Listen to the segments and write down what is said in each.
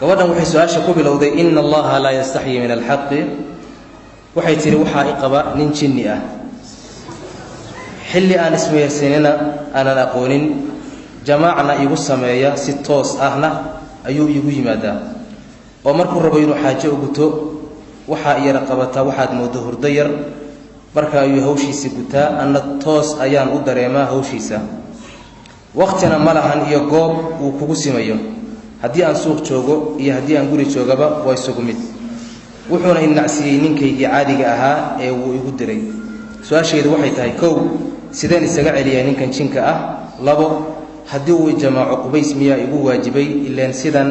gabadhan waxay su'aasha ku bilowday inna allaha la yastaxyi min alxaqi waxay tiri waxaa i qaba nin jinni ah xilli aan ismeersanina aanan aqoonin jamaacna igu sameeya si toos ahna ayuu igu yimaadaa oo markuu rabo inuu xaajo u guto waxaa iyara qabataa waxaad moodo hurdo yar marka ayuu hawshiisa gutaa anna toos ayaan u dareemaa hawshiisa waqtina ma lahan iyo goob uu kugu simayo haddii aan suuq joogo iyo haddii aan guri joogaba waa isugu mid wuxuuna inacsiyey ninkaygii caadiga ahaa ee wuu igu diray su-aasheedu waxay tahay kow sideen isaga celiyaa ninkan jinka ah labo haddii uu jamaaco qubays miyaa igu waajibay ileen sidan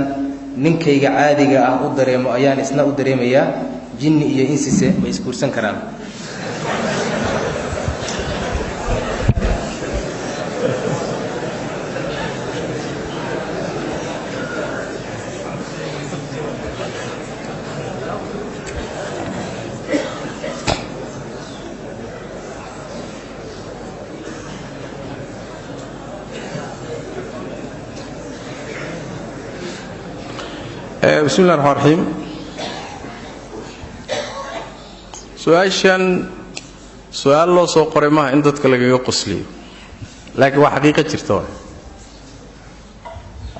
ninkayga caadiga ah u dareemo ayaan isna u dareemayaa jinni iyo insise ma isguursan karaan بسم الله الرحمن الرحيم سؤال لو سو قري ما ان dadka lagaga qosliyo laakiin waa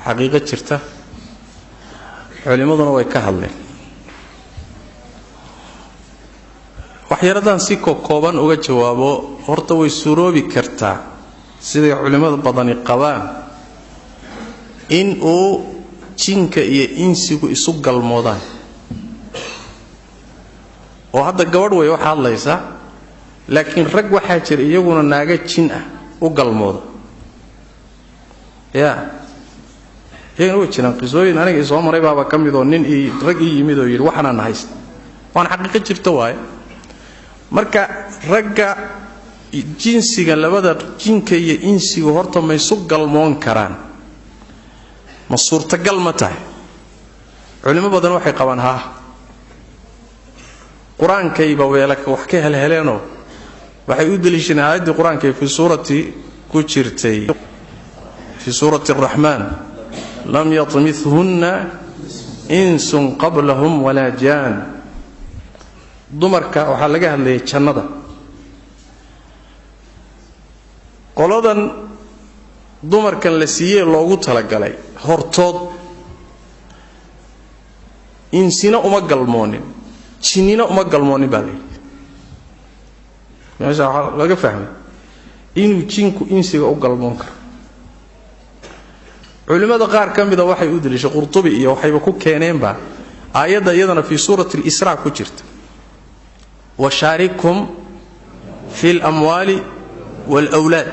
xaqiiqo jirta culimaduna way ka hadleen waxyaradan si kooban uga jawaabo horta way suroobi kartaa sida culimada badani qabaan in uu jinka iyo insigu isu galmoodaan oo hadda gabadh way waxa hadlaysa laakiin rag waxa jira iyaguna naaga jin ah u galmooda iyaguna way jiraan qisooyin aniga soo maray baaba ka mid oo nin rag yimid oo yiri waxaan hayst waan xaqiiqo jirta waay marka ragga jinsiga labada jinka iyo insigu horta ma isu galmoon karaan ma suurtagal ma tahay culimo badan waxay qabaan quraankayba weelaka wax ka helheleeno waxay u daliishanayaan aayadii quraankay fi suurati ku jirtay fi suurati ar-rahman lam yatmithunna insun qablahum wala jan dumarka waxa laga hadlayay jannada qoladan dumarkan la siiyay loogu talagalay hortood insina uma galmoonin jinnina uma galmoonin baa leeyahay meesha laga fahmay inuu jinku insiga u galmoon karo culimada qaar ka mid ah waxay u dilishay qurtubi iyo waxayba ku keeneenba aayada iyadana fi suurati al-isra ku jirta wa sharikum fil amwali wal awlad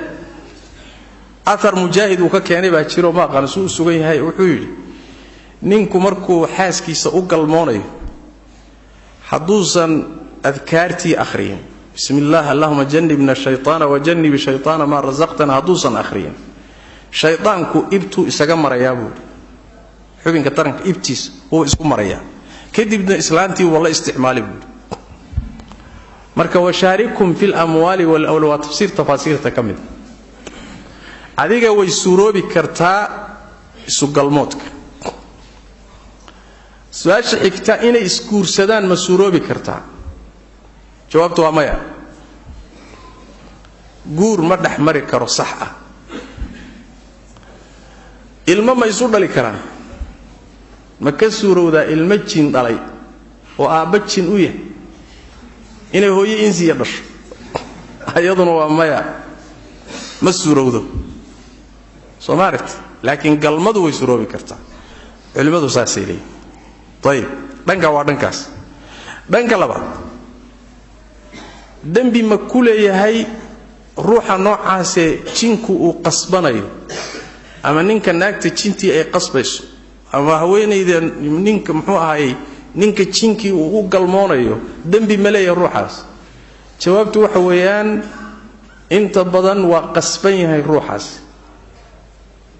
athar mujaahid uu ka keenay baa jiro ma aqaan soo sugan yahay wuxuu yiri ninku markuu xaaskiisa u galmoonayo haduusan adkaartii akhriyin bismillah allahumma jannibna shaytaana wa jannib shaytaana ma razaqtana haduusan akhriyin shaytaanku ibtu isaga marayaa buu xubinka taranka ibtiis oo isku marayaa kadibna islaantii wala isticmaali buu marka washaarikum fil amwali wal awlad tafsir tafasiirta kamid adiga way suuroobi kartaa isu galmoodka su'aasha xigta inay iskuursadaan ma suuroobi kartaa jawaabtu waa maya guur ma dhaxmari karo sax ah ilmo ma isu dhali karaan ma ka suurowdaa ilmo jin dhalay oo aabba jin u yahay inay hooyo insiya dhasho ayaduna waa maya ma suurowdo Soomaaliyeed laakiin galmadu way suroobi kartaa culimadu saasay leeyihiin طيب dhanka waa dhankaas dhanka labaad dambi ma ku leeyahay ruuxa noocaas ee jinku uu qasbanayo ama ninka naagta jintii ay qasbayso ama haweeneyda ninka muxuu ahaayay ninka jinkii uu u galmoonayo dambi ma leeyahay ruuxaas jawaabtu waxa weeyaan inta badan waa qasban yahay ruuxaas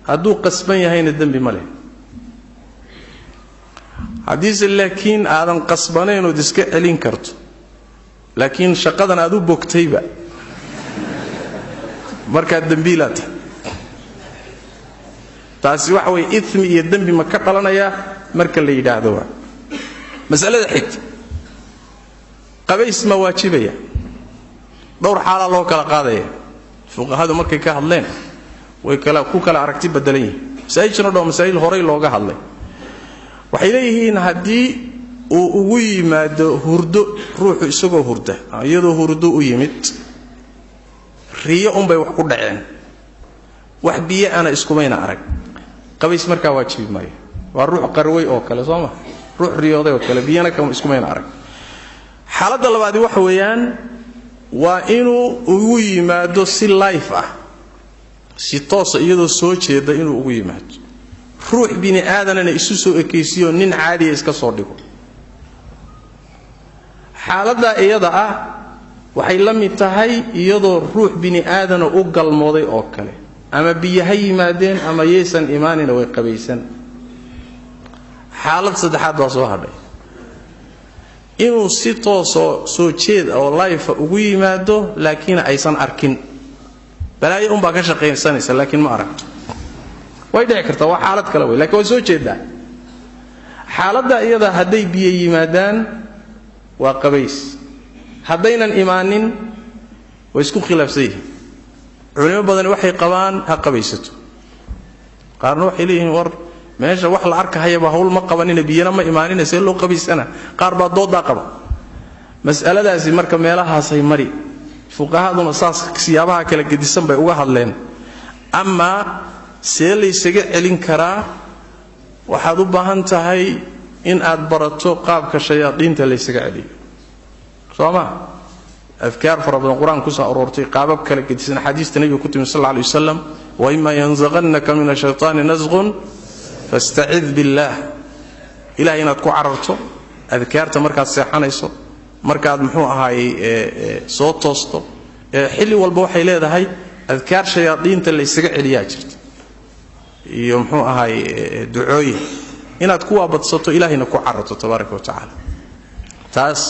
hadduu qasban yahayna dambi ma leh hadiise laakiin aadan qasbanayn oo iska celin karto laakiin shaqadan aad u bogtayba marka dambiilata taasi waxa way ithmi iyo dambi ma ka qalanaya marka la yidhaahdo waa mas'alada xigta qabays ma waajibaya dhowr xaala loo kala qaadaya fuqahadu markay ka hadleen way ku kala aragti bedelan yihiin masaa'ilna dhowr masaa'il horay looga hadlay waxay leeyihiin haddii uu ugu yimaado hurdo ruuxu isagoo hurda iyadoo hurdo u yimid riyo unbay wax ku dhaceen wax biyo ana iskumayna arag qabays markaa waajibi maayo waa ruux qarway oo kale soo ma ruux riyooday oo kale biyana kama iskumayna arag xaaladda labaad waxa weeyaan waa inuu ugu yimaado si life ah si toos iyadoo soo jeeda inuu ugu yimaado ruux bini aadanana isu soo ekaysiyo nin caadi iska soo dhigo xaaladda iyada ah waxay la mid tahay iyadoo ruux bini aadana u galmooday oo kale ama biyaha yimaadeen ama yeesan iimaanina way qabaysan xaalad saddexaad waa soo hadhay inuu si toosoo soo jeed oo life ugu yimaado laakiin aysan arkin balaayo baa ka shaqeynaysa laakiin ma aragto way dhici kartaa waa xaalad kale way laakiin way soo jeedaa xaaladda iyada hadday biyo yimaadaan waa qabays haddaynan imaanin way isku khilaafsan yihiin culimo badan waxay qabaan ha qabaysato qaarna waxay leeyihiin war meesha wax la arkahayaba hawl ma qabanina biyana ma imaanin see loo qabaysana qaar baa dooda qaba mas'aladaasi marka meelahaas ay mari fuqahaduna saas siyaabaha kala gedisan bay uga hadleen ama see la isaga celin karaa waxaad u baahan tahay in aad barato qaabka shayaadiinta la isaga celiyo sooma afkaar farabadan quraan ku soo aroortay qaabab kala gedisan xadiista nabiga ku timi sallallahu alayhi wasallam wa imma yanzaghannaka min ash-shaytani nazghun fasta'id billah ilaahay inaad ku cararto adkaarta markaad seexanayso markaad muxuu ahaay soo toosto xilli walba waxay leedahay adkaar shayaadiinta la isaga celiyaa jirta iyo muxuu ahaay ducooyin inaad ku waabadsato ilaahayna ku cararto tabaaraka wa tacaala taas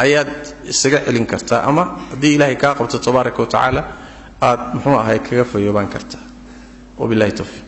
ayaad isaga celin kartaa ama haddii ilaahay kaa qabto tabaaraka wa tacaala aad muxuu ahaay kaga fayoobaan kartaa wabillahi tawfiiq